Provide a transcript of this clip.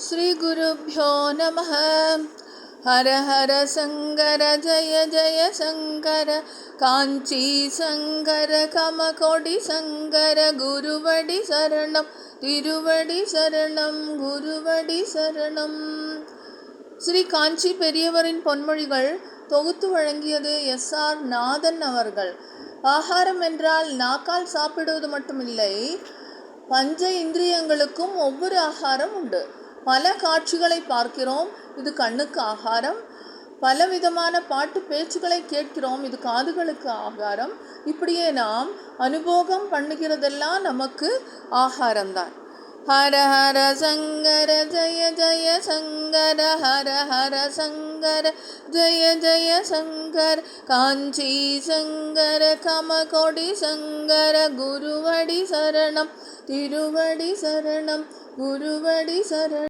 श्री गुरुभ्यो नमः। हर हर शंकर जय जय शंकर, कांची शंकर कमकोटि शंकर, गुरुवடி சரணம் திருவடி சரணம் குருவடி சரணம். ஸ்ரீ காஞ்சி பெரியவரின் பொன்மொழிகள் தொகுத்து வழங்கியது SR நாதன் அவர்கள். ஆகாரம் என்றால் நாக்கால் சாப்பிடுவது மட்டுமில்லை, பஞ்ச இந்திரியங்களுக்கும் ஒவ்வொரு ஆகாரம் உண்டு. பல காட்சிகளை பார்க்கிறோம், இது கண்ணுக்கு ஆகாரம். பலவிதமான பாட்டு பேச்சுகளை கேட்கிறோம், இது காதுகளுக்கு ஆகாரம். இப்படியே நாம் அனுபோகம் பண்ணுகிறதெல்லாம் நமக்கு ஆகாரம்தான். ஹர ஹர சங்கர ஜய ஜய சங்கர, ஹர ஹர சங்கர ஜய ஜய சங்கர், காஞ்சி சங்கர கமகோடி சங்கர, குருவடி சரணம் திருவடி சரணம் குருவடி சரணம்.